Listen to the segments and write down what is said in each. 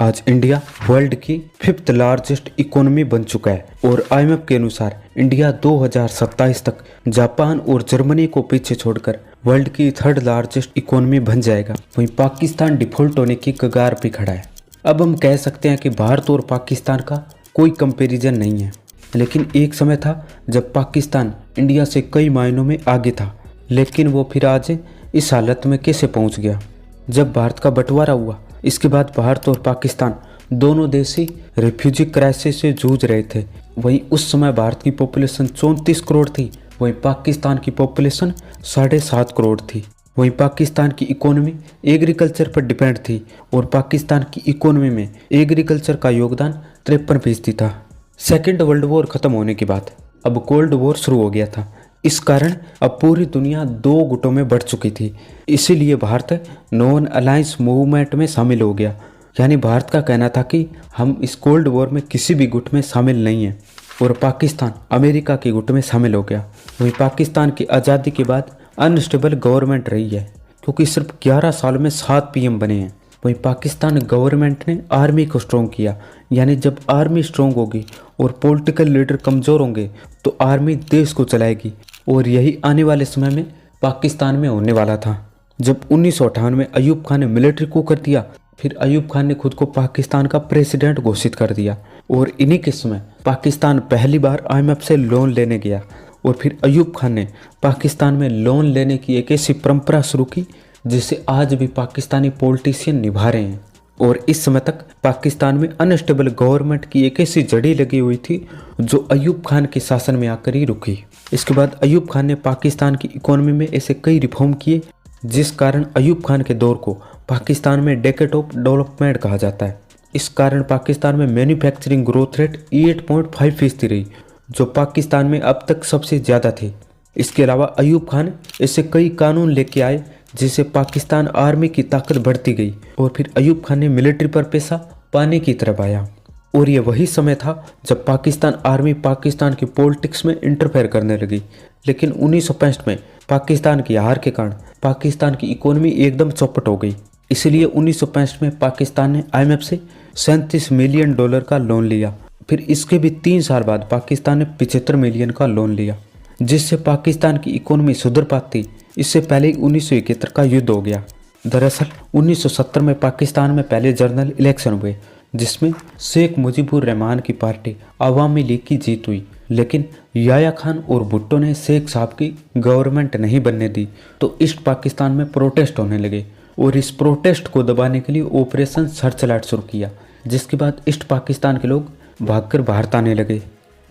आज India world की 5th largest economy बन चुका है और आईएमएफ के अनुसार इंडिया 2027 तक जापान और जर्मनी को पीछे छोड़कर वर्ल्ड की 3rd लार्जेस्ट इकोनॉमी बन जाएगा। वहीं पाकिस्तान डिफॉल्ट होने की कगार पे खड़ा है। अब हम कह सकते हैं कि भारत और पाकिस्तान का कोई कंपैरिजन नहीं है, लेकिन एक समय था जब पाकिस्तान इंडिया से कई मायनों में आगे था, लेकिन वो फिर आज इस हालत में कैसे पहुंच गया। जब भारत का बंटवारा हुआ, इसके बाद भारत और पाकिस्तान दोनों देश ही रिफ्यूजी क्राइसिस से जूझ रहे थे। वहीं उस समय भारत की पॉपुलेशन 34 करोड़ थी, वहीं पाकिस्तान की पॉपुलेशन 7.5 करोड़ थी। वहीं पाकिस्तान की इकोनॉमी एग्रीकल्चर पर डिपेंड थी और पाकिस्तान की इकोनॉमी में एग्रीकल्चर का योगदान 53% था। सेकेंड वर्ल्ड वॉर खत्म होने के बाद अब कोल्ड वॉर शुरू हो गया था। इस कारण अब पूरी दुनिया 2 गुटों में बढ़ चुकी थी, इसीलिए भारत नॉन अलायंस मूवमेंट में शामिल हो गया। यानी भारत का कहना था कि हम इस कोल्ड वॉर में किसी भी गुट में शामिल नहीं हैं और पाकिस्तान अमेरिका के गुट में शामिल हो गया। वहीं पाकिस्तान की आज़ादी के बाद अनस्टेबल गवर्नमेंट रही है, क्योंकि सिर्फ 11 साल में 7 पीएम बने हैं। वहीं पाकिस्तान गवर्नमेंट ने आर्मी को स्ट्रॉन्ग किया, यानी जब आर्मी स्ट्रॉन्ग होगी और पॉलिटिकल लीडर कमज़ोर होंगे तो आर्मी देश को चलाएगी, और यही आने वाले समय में पाकिस्तान में होने वाला था। जब 1958 में अयूब खान ने मिलिट्री को कर दिया, फिर अयूब खान ने खुद को पाकिस्तान का प्रेसिडेंट घोषित कर दिया और इन्हीं के समय पाकिस्तान पहली बार आईएमएफ से लोन लेने गया। और फिर अयूब खान ने पाकिस्तान में लोन लेने की एक ऐसी परंपरा शुरू की जिसे आज भी पाकिस्तानी पॉलिटिशियन निभा रहे हैं। और इस समय तक पाकिस्तान में अनस्टेबल गवर्नमेंट की एक ऐसी जड़ी लगी हुई थी जो अयूब खान के शासन में आकर ही रुकी। इसके बाद अयूब खान ने पाकिस्तान की इकोनॉमी में ऐसे कई रिफॉर्म किए जिस कारण अयूब खान के दौर को पाकिस्तान में डेकेड ऑफ डेवलपमेंट कहा जाता है। इस कारण पाकिस्तान में मैन्युफैक्चरिंग ग्रोथ रेट 8.5% रही, जो पाकिस्तान में अब तक सबसे ज़्यादा थे। इसके अलावा अयूब खान ऐसे कई कानून लेके आए जिससे पाकिस्तान आर्मी की ताकत बढ़ती गई और फिर अयूब खान ने मिलिट्री पर पैसा पाने की तरफ आया। और ये वही समय था जब पाकिस्तान आर्मी पाकिस्तान की पॉलिटिक्स में इंटरफेयर करने लगी। लेकिन 1965 में पाकिस्तान की हार के कारण पाकिस्तान की इकोनॉमी एकदम चौपट हो गई। इसलिए 1965 में पाकिस्तान ने आईएमएफ से $37 मिलियन का लोन लिया। फिर इसके भी 3 साल बाद पाकिस्तान ने 75 मिलियन का लोन लिया, जिससे पाकिस्तान की इकोनॉमी सुधर पाती। इससे पहले ही 1971 का युद्ध हो गया। दरअसल 1970 में पाकिस्तान में पहले जनरल इलेक्शन हुए, जिसमें शेख मुजीबुर रहमान की पार्टी अवामी लीग की जीत हुई। लेकिन याया खान और भुट्टो ने शेख साहब की गवर्नमेंट नहीं बनने दी, तो ईस्ट पाकिस्तान में प्रोटेस्ट होने लगे और इस प्रोटेस्ट को दबाने के लिए ऑपरेशन सर्चलाइट शुरू किया, जिसके बाद ईस्ट पाकिस्तान के लोग भागकर भारत आने लगे।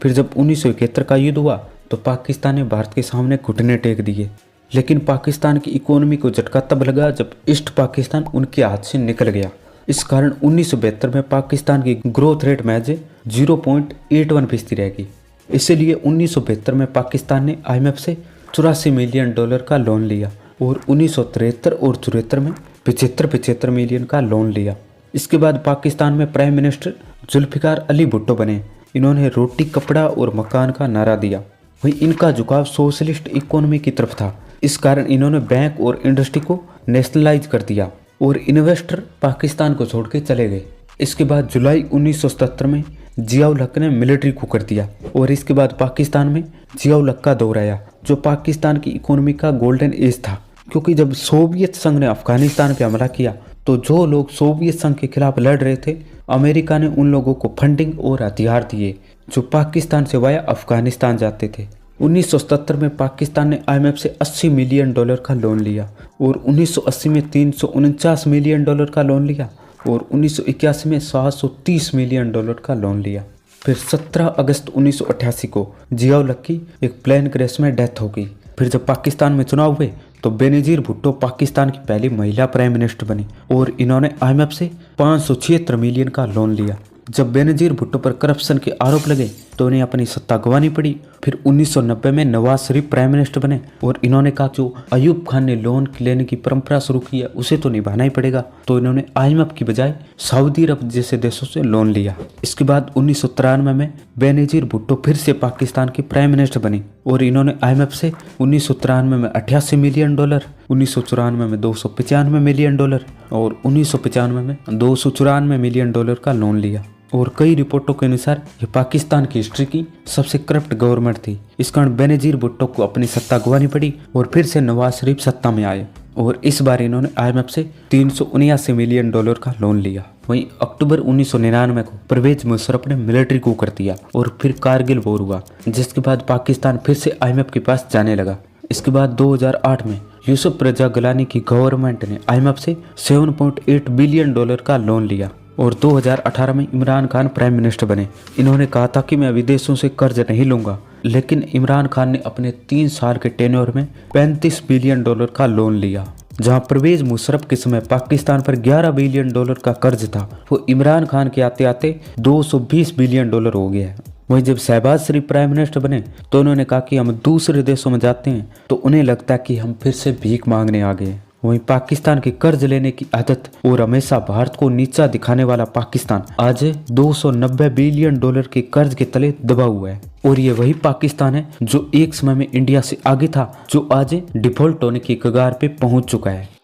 फिर जब 1971 का युद्ध हुआ तो पाकिस्तान ने भारत के सामने घुटने टेक दिए। लेकिन पाकिस्तान की इकोनॉमी को झटका तब लगा जब ईस्ट पाकिस्तान उनके हाथ से निकल गया। इस कारण 1972 में पाकिस्तान की ग्रोथ रेट महज 0.81% रहेगी। इसीलिए 1972 में पाकिस्तान ने आईएमएफ से $84 मिलियन का लोन लिया और 1973 और 74 में 75 मिलियन का लोन लिया। इसके बाद पाकिस्तान में प्राइम मिनिस्टर जुल्फिकार अली भुट्टो बने। इन्होंने रोटी कपड़ा और मकान का नारा दिया। वहीं इनका झुकाव सोशलिस्ट इकोनॉमी की तरफ था। इस कारण इन्होंने बैंक और इंडस्ट्री को नेशनलाइज कर दिया और इन्वेस्टर पाकिस्तान को छोड़ के चले गए। इसके बाद जुलाई 1977 में जियाउल हक ने मिलिट्री को कर दिया और इसके बाद पाकिस्तान में जियाउल हक का दौर आया, जो पाकिस्तान की इकोनॉमी का गोल्डन एज था। क्योंकि जब सोवियत संघ ने अफगानिस्तान पर हमला किया तो जो लोग सोवियत संघ के खिलाफ लड़ रहे थे, अमेरिका ने उन लोगों को फंडिंग और हथियार दिए जो पाकिस्तान से वाया अफगानिस्तान जाते थे। 1977 में पाकिस्तान ने आईएमएफ से $80 मिलियन का लोन लिया और 1980 में $349 मिलियन का लोन लिया और 1981 में $730 मिलियन का लोन लिया। फिर 17 अगस्त 1988 को जियाउल हक की एक प्लेन क्रैश में डेथ हो गई। फिर जब पाकिस्तान में चुनाव हुए तो बेनजीर भुट्टो पाकिस्तान की पहली महिला प्राइम मिनिस्टर बनी और इन्होंने आईएमएफ से $576 मिलियन का लोन लिया। जब बेनजीर भुट्टो पर करप्शन के आरोप लगे तो इन्हें अपनी सत्ता गंवानी पड़ी। फिर 1990 में नवाज शरीफ प्राइम मिनिस्टर बने और इन्होंने कहा जो अयूब खान ने लोन लेने की परंपरा शुरू की है उसे तो निभाना ही पड़ेगा, तो इन्होंने IMF की बजाय सऊदी अरब जैसे देशों से लोन लिया। इसके बाद 1993 में बेनजीर भुट्टो फिर से पाकिस्तान की प्राइम मिनिस्टर बनी और इन्होंने IMF से 1993 में 88 मिलियन डॉलर, 1994 में 295 मिलियन डॉलर और 1995 में 294 मिलियन डॉलर का लोन लिया। और कई रिपोर्टों के अनुसार ये पाकिस्तान की हिस्ट्री की सबसे करप्ट गवर्नमेंट थी। इस कारण बेनजीर भुट्टो को अपनी सत्ता गंवानी पड़ी और फिर से नवाज शरीफ सत्ता में आए और इस बार इन्होंने IMF से 379 मिलियन डॉलर का लोन लिया। वहीं अक्टूबर 1999 को परवेज मुशर्रफ ने मिलिट्री coup कर दिया और फिर कारगिल वॉर हुआ, जिसके बाद पाकिस्तान फिर से IMF के पास जाने लगा। इसके बाद 2008 में यूसुफ रजा गलानी की गवर्नमेंट ने IMF से 7.8 बिलियन डॉलर का लोन लिया और 2018 में इमरान खान प्राइम मिनिस्टर बने। इन्होंने कहा था कि मैं विदेशों से कर्ज नहीं लूंगा, लेकिन इमरान खान ने अपने 3 साल के टेन्योर में 35 बिलियन डॉलर का लोन लिया। जहां परवेज मुशर्रफ के समय पाकिस्तान पर 11 बिलियन डॉलर का कर्ज था, वो इमरान खान के आते आते 220 बिलियन डॉलर हो गया है। वहीं जब शहबाज शरीफ प्राइम मिनिस्टर बने तो उन्होंने कहा कि हम दूसरे देशों में जाते हैं तो उन्हें लगता है कि हम फिर से भीख मांगने आ गए। वहीं पाकिस्तान की कर्ज लेने की आदत और हमेशा भारत को नीचा दिखाने वाला पाकिस्तान आज 290 बिलियन डॉलर के कर्ज के तले दबा हुआ है। और ये वही पाकिस्तान है जो एक समय में इंडिया से आगे था, जो आज डिफॉल्ट होने की कगार पे पहुंच चुका है।